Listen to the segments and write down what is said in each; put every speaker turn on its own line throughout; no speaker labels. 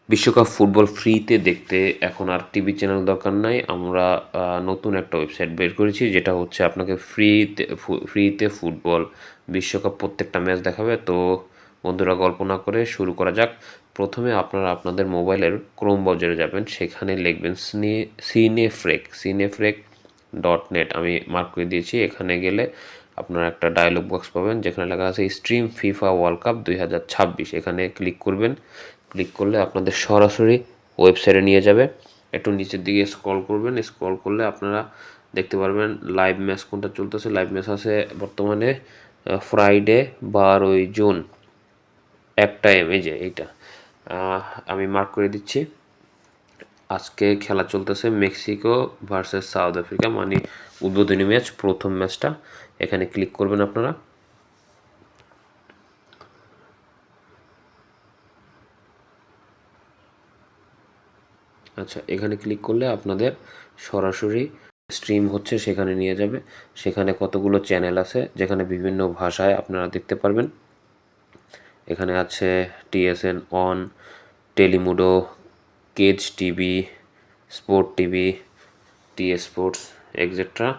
বিশ্বকাপ ফুটবল ফ্রিতে দেখতে এখন আর টিভি চ্যানেল দরকার নাই। আমরা নতুন একটা ওয়েবসাইট বের করেছি, যেটা হচ্ছে আপনাকে ফ্রিতে ফুটবল বিশ্বকাপ প্রত্যেকটা ম্যাচ দেখাবে। তো বন্ধুরা, গল্প না করে শুরু করা যাক। প্রথমে আপনারা আপনাদের মোবাইলের ক্রোম ব্রাউজারে যাবেন, সেখানে লিখবেন সিনেফ্রেক.net। আমি মার্ক করে দিয়েছি। এখানে গেলে আপনারা একটা ডায়লগ বক্স পাবেন, যেখানে লেখা আছে স্ট্রিম ফিফা ওয়ার্ল্ড কাপ 2026। এখানে ক্লিক করবেন। ক্লিক করলে আপনাদের সরাসরি ওয়েবসাইটে নিয়ে যাবে। একটু নিচের দিকে স্ক্রল করবেন। স্ক্রল করলে আপনারা দেখতে পারবেন লাইভ ম্যাচ কোনটা চলতেছে। লাইভ ম্যাচ আছে বর্তমানে ফ্রাইডে 12 জুন 1 AM। এই যে এইটা আমি মার্ক করে দিচ্ছি। আজকে খেলা চলতেছে মেক্সিকো ভার্সেস সাউথ আফ্রিকা, মানে উদ্বোধনী ম্যাচ, প্রথম ম্যাচটা। এখানে ক্লিক করবেন আপনারা। আচ্ছা, এখানে ক্লিক করলে আপনাদের সরাসরি স্ট্রিম হচ্ছে সেখানে নিয়ে যাবে। সেখানে কতগুলো চ্যানেল আছে, যেখানে বিভিন্ন ভাষায় আপনারা দেখতে পারবেন। এখানে আছে TSN অন, টেলিমুডো, কেজ TV, sport TV, sports, etcetera.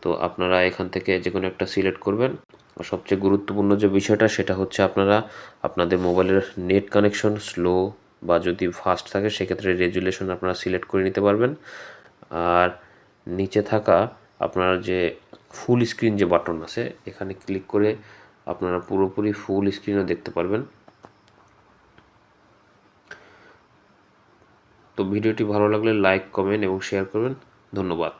তো আপনারা এখান থেকে যে কোনো একটা সিলেক্ট করবেন। আর সবচেয়ে গুরুত্বপূর্ণ যে বিষয়টা, সেটা হচ্ছে আপনারা আপনাদের মোবাইলের নেট কানেকশন স্লো বা যদি ফাস্ট থাকে, সেক্ষেত্রে রেজুলেশন আপনারা সিলেক্ট করে নিতে পারবেন। আর নিচে থাকা আপনার যে ফুল স্ক্রিন যে বাটন আছে, এখানে ক্লিক করে আপনারা পুরোপুরি ফুল স্ক্রিনও দেখতে পারবেন। তো ভিডিওটি ভালো লাগলে লাইক, কমেন্ট এবং শেয়ার করবেন। ধন্যবাদ।